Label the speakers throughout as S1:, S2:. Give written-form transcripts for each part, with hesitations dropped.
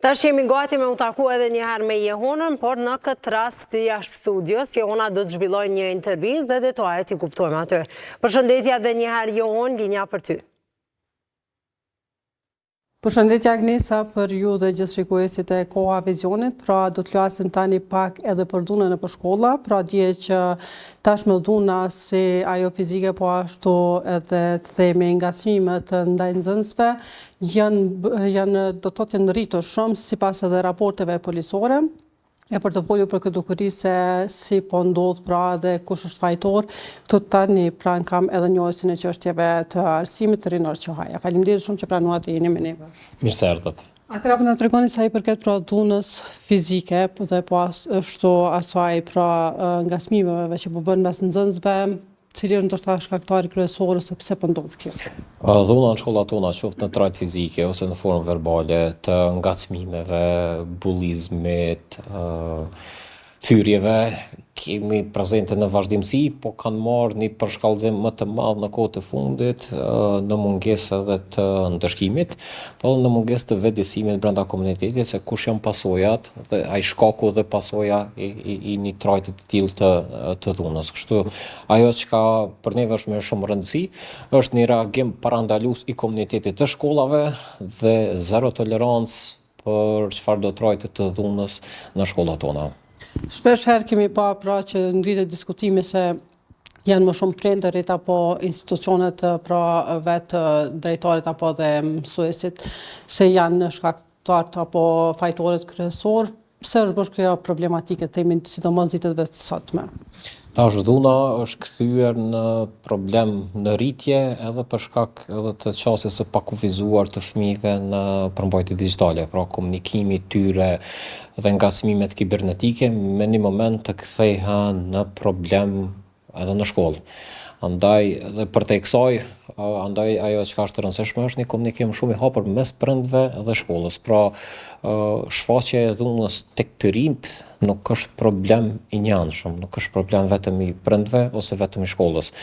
S1: Tash jemi gati me u taku edhe njëherë me Jehonën, por në këtë rast jashtë studios, Jehona do të zhvilloj një intervizë dhe detajet I kuptojmë aty. Përshëndetja dhe njëherë Jehon, linja për ty.
S2: Përshëndetje Agnesa për ju dhe gjithë shikuesit e Koha Vizionit, pra do të flasim tani pak edhe për dhunën e për shkolla, pra dje që tashmë dhuna si ajo fizike po ashtu edhe të themi ngacmimet ndaj nxënësve janë do të thotë janë rritur shumë sipas edhe raporteve policore. E për të folur për këtë dukuri se si po ndodh pra dhe kush është fajtor, të tani pran kam edhe njohësin e çështjeve të arsimit të Rinor Qohaja. Faleminderit shumë që pranuat të jeni me ne.
S3: Mirë se erdhët.
S2: Atëra po na tregoni sa I përket pra dhunës fizike dhe po ashtu asaj pra ngacmimeve që po bën mes nxënësve, cili është ndoshta shkaktari kryesor ose pse po ndodh kjo?
S3: Dhuna në shkollat tona, qoftë në trajt fizike ose në formë verbale, të ngacmimeve, bullizmit, thyrjeve, kemi prezente në vazhdimsi, po kanë marrë një përshkallëzim më të madh në kohët e fundit në mungesë edhe të ndëshkimit, po në mungesë të vetëdijsimit brenda komunitetit se kush janë pasojat dhe ai shkaku dhe pasoja I një trajti të tillë të dhunës. Kështu ajo çka për neve është me shumë rëndësi është një reagim parandalues I komunitetit të shkollave dhe zero tolerancë për çfarë do trajti të dhunës në shkollat tona.
S2: Shpesh herë kemi pa pra që ngritet diskutimi se janë më shumë prindërit apo institucionet pra vetë drejtorit apo dhe mësuesit se janë shkaktarët apo fajtorët kryesor. Pse është bërë kjo problematike themi sidomos ditëve të sotme?
S3: Tash dhuna është kthyer në problem në rritje edhe për shkak edhe të qasjes së pakufizuar të fëmijëve në përmbajtje digjitale, pra komunikimi I tyre dhe ngacmimet kibernetike me një moment të kthehen në problem edhe në shkollë. Andaj dhe për te kësaj, andaj ajo çka është e rëndësishme është një komunikim shumë I hapur mes prindve dhe shkollës. Pra, shfaqja e dhunës tek të rinjt nuk është problem I njanshëm, nuk është problem vetëm I prindve ose vetëm I shkollës.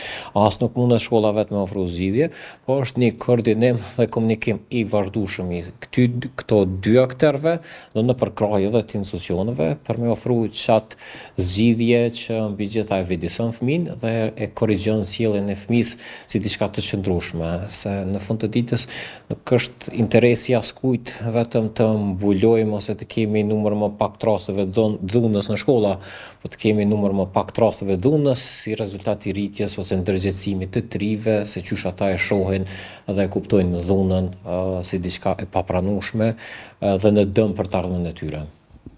S3: As nuk mundet shkolla vetëm me ofru zgjidhje, po është një koordinim dhe komunikim I vazhdueshëm I këto dy aktorëve dhe në përkrahje edhe të institucioneve për me ofru çat zgjidhje që mbi gjitha e vëdison fëmin dhe e korrigjon sjelljen e fëmis si diçka të qëndrueshme, se në fund të ditës nuk është interesi askujt vetëm të mbulojmë ose të kemi numër më pak të rasteve dhunës në shkolla, po të kemi numër më pak të rasteve dhunës si rezultat I rritjes ose ndërgjegjësimit të trive, se qysh ata e shohin dhe e kuptojnë dhunën si diçka e papranueshme dhe në dëm për të ardhmen e tyre.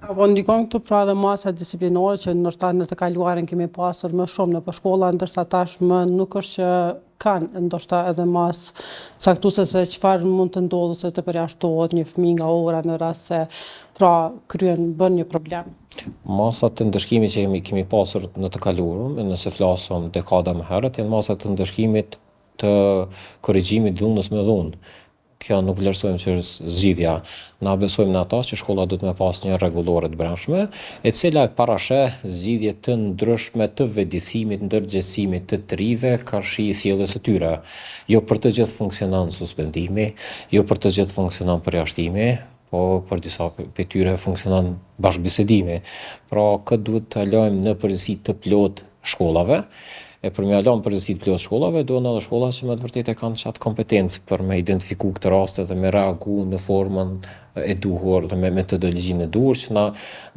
S2: Apo ndikon këtu pra dhe masa disiplinore që ndoshta në të kaluarën kemi pasur më shumë në shkolla, ndërsa tashmë nuk është që kanë ndoshta edhe mas caktuese se çfarë mund të ndodhë se të përjashtohet një fëmijë nga ora në rast se pra bën një problem.
S3: Masat të ndëshkimit që kemi pasur në të kaluarën, nëse flasim dekada më herët, janë masat të ndëshkimit të korrigjimit dhunës me dhunë. Kjo nuk vlerësojmë që është zgjidhja. Na besojmë në ata që shkolla duhet me pas një rregullore të brendshme, e cila parasheh zgjidhje të ndryshme të vetëdijsimit, ndërgjegjësimit të trive, karshi I sjelljes së tyre. Jo për të gjithë funksionon suspendimi, jo për të gjithë funksionon përjashtimi, po për disa prej tyre funksionon bashkëbisedimi. Pra këtë duhet ta lajmë në përgjithësi të plot shkollave. E për me alon përgjithësi të plot shkollave, duhen edhe shkolla që me të vërtetë kanë çat kompetencë për me identifiku këtë raste dhe me reagu në formën e duhur dhe me metodologjinë e duhur që na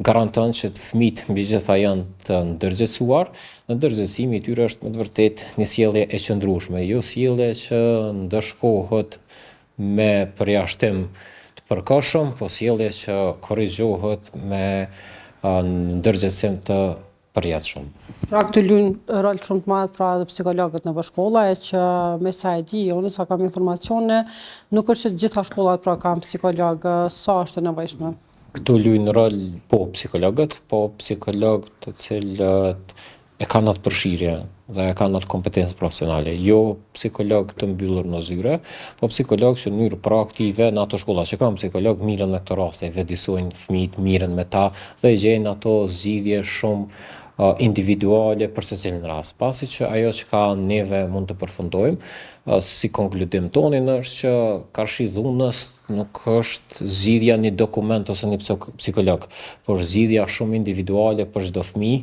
S3: garanton që të fëmijët megjithatë janë të ndërgjegjësuar, në ndërgjegjësimi I tyre është me të vërtetë një sjellje e qëndrueshme, jo sjellje që ndëshkohet me përjashtim të përkohshëm, po sjellje që korrigjohet me ndërgjegjësim të përjetshëm.
S2: Pra këtu luajnë rol shumë të madh pra edhe psikologët në shkolla, e që me sa e di, unë sa kam informacione, nuk është që gjitha shkollat pra kanë psikolog, sa është e nevojshme?
S3: Këtu luajnë rol po psikologët të cilët e kanë atë përfshirje dhe e kanë atë kompetencë profesionale. Jo psikolog të mbyllur në zyre, po psikolog që në mënyrë proaktive në ato shkolla që kanë psikolog mirën me këto raste, vetëdijsojnë fëmijët, mirën me ta dhe gjejnë ato zgjidhje shumë individuale për secilin rast. Pasi që ajo që neve mund të përfundojmë si konkludim tonin është që karshi dhunës nuk është zgjidhja një dokument ose një psikolog, por zgjidhja shumë individuale për çdo fëmijë,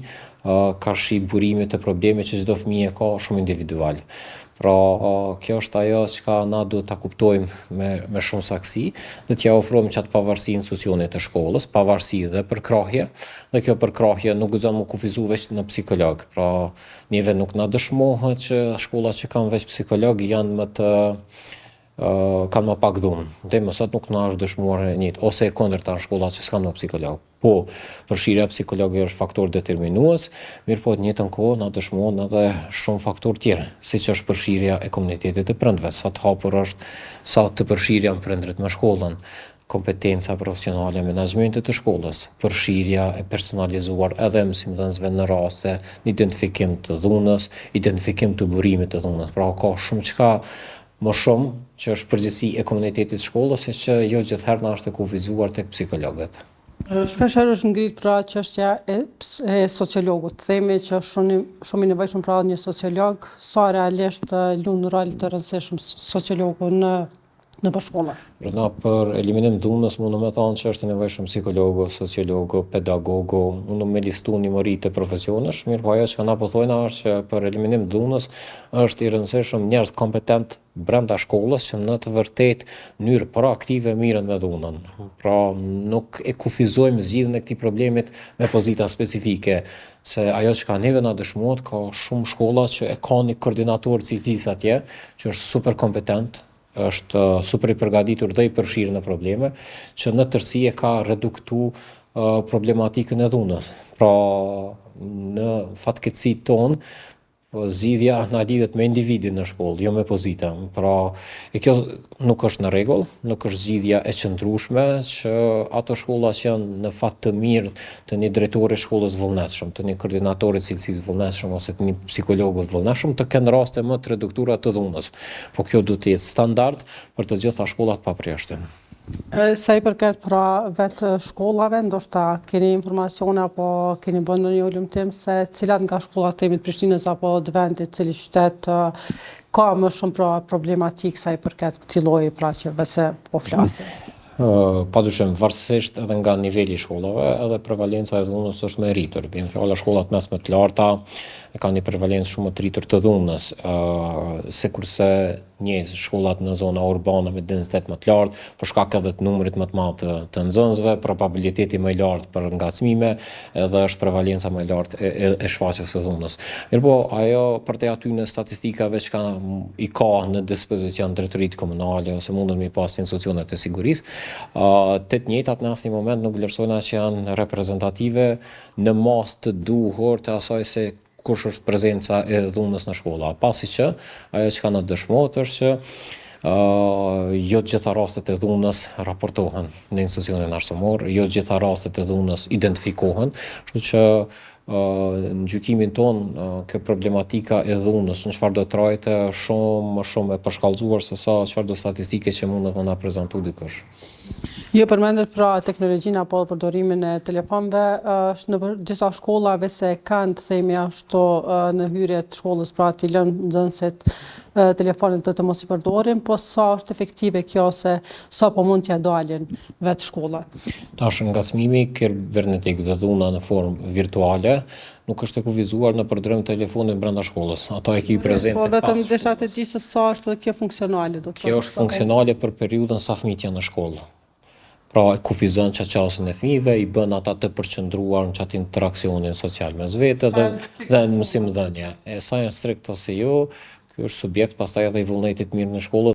S3: karshi burimit të problemit që çdo fëmijë ka shumë individual. Pra, kjo është ajo që na duhet ta kuptojmë me shumë saksi, dhe t'ja ofrojmë qatë pavarësi institucionit të shkollës, pavarësi dhe përkrahje, dhe kjo përkrahje nuk gëzon më kufizu veç në psikolog. Pra, njëve nuk na dëshmohet që shkollat që kanë veç psikolog janë më të kanë më pak dhunë. Dhe më sot nuk na është dëshmuar njëjtë, ose e kundërta në shkollat që s'kanë më psikolog. Po, përfshirja psikologi është faktor determinues, mirë po të njëjtën kohë na dëshmuan edhe shumë faktorë tjerë, siç është përfshirja e komunitetit të prindve, sa të hapur është, sa të përfshirja në prindrit me shkollën, kompetenca profesionale e menaxhmentit të shkollës, përfshirja e personalizuar edhe mësimdhënësve në raste, në identifikim të dhunës, identifikim të burimit të dhunës. Pra ka shumë çka më shumë që është përgjegjësi e komunitetit të shkollës, se që jo gjithherë na është e kufizuar tek psikologët.
S2: Shpeshherë është ngrit pra çështja e sociologut. Themi që shumë i nevojshëm pra një sociolog, sa realisht lund rol të rëndësishëm sociologu në shkolla.
S3: Na për eliminim dhunës mundu me thonë që është i nevojshëm psikologu, sociologu, pedagogu, mundu me listu një mëri të profesionesh, mirë po ajo që na po thojna është që për eliminim dhunës është i rëndësishëm njerëz kompetent brenda shkollës që në të vërtet mënyrë proaktive mirën me dhunën. Pra nuk e kufizojmë zgjidhjen e këtij problemit me pozita specifike, se ajo që ka neve na dëshmuar ka shumë shkolla që e ka një koordinator cilësisë atje, që është super kompetent, është super i përgatitur dhe i përfshirë në probleme, që në tërësi e ka reduktu problematikën e dhunës. Pra, në fatkeqësitë tonë, zgjidhja na lidhet me individin në shkollë, jo me pozita. Pra, e kjo nuk është në rregull, nuk është zgjidhja e qëndrueshme që ato shkolla që janë në fat të mirë të një drejtori shkollës vullnetshëm, të një koordinatori cilësisë vullnetshëm ose të një psikologu vullnetshëm të kenë raste më të reduktura të dhunës. Po kjo duhet të jetë standard për të gjitha shkollat pa përjashtim.
S2: Sa i përket pra vetë shkollave, ndoshta keni informacione apo keni bën ndonjë ulëmtim se cilat nga shkollat e Prishtinës apo të vendit, cili qytet ka më shumë pra problematik sa i përket këtij lloji pra që vetë po flasim.
S3: Padyshim, varësisht edhe nga niveli i shkollave, edhe prevalenca e dhunës është më e rritur. Bën fjala shkollat mesme të larta e kanë një prevalencë shumë të rritur të dhunës, sikurse shkollat në zona urbane me densitet më të lartë, për shkak edhe të numrit më të madh të nxënësve, probabiliteti më i lartë për ngacmime, edhe është prevalenca më e lartë e shfaqjes së dhunës. Mirpo ajo për te aty në statistikave që i ka në dispozicion drejtoritë komunale ose mundën me pas institucionet e sigurisë, të njëjtat në asnjë moment nuk vlerësojnë që janë reprezentative në mas të duhur të asaj se kush është prezenca e dhunës në shkolla. Pasi që ajo që kanë dëshmohet është që jo të gjitha rastet e dhunës raportohen në institucionin arsimor, jo të gjitha rastet e dhunës identifikohen, kështu që në gjykimin ton kjo problematika e dhunës në çfarë do trajte shumë e përshkallëzuar se sa çfarë do statistike që mund të na prezantu dikush.
S2: Jo përmendet pra teknologjinë apo përdorimin e telefonëve, është në disa shkollave se kanë të themi ashtu në hyrje të shkollës pra t'i lënë nxënësit telefonin të mos i përdorin, po sa është efektive kjo se sa po mund t'ja dalin vetë shkollat.
S3: Tash ngacmimi kibernetik dhe dhuna në formë virtuale nuk është e kufizuar në përdorim të telefonit brenda shkollës. Ata e ki prezente.
S2: Po vetëm desha të di se sa është kjo funksionale.
S3: Kjo është funksionale për periudhën sa fëmijët janë në shkollë. Pra e kufizon çastin e fëmijëve, i bën ata të përqendruar në çat interaksionin social mes vete dhe në mësimdhënie. Sa janë strikt ose jo, ky është subjekt pastaj edhe i vullnetit mirë në shkollë.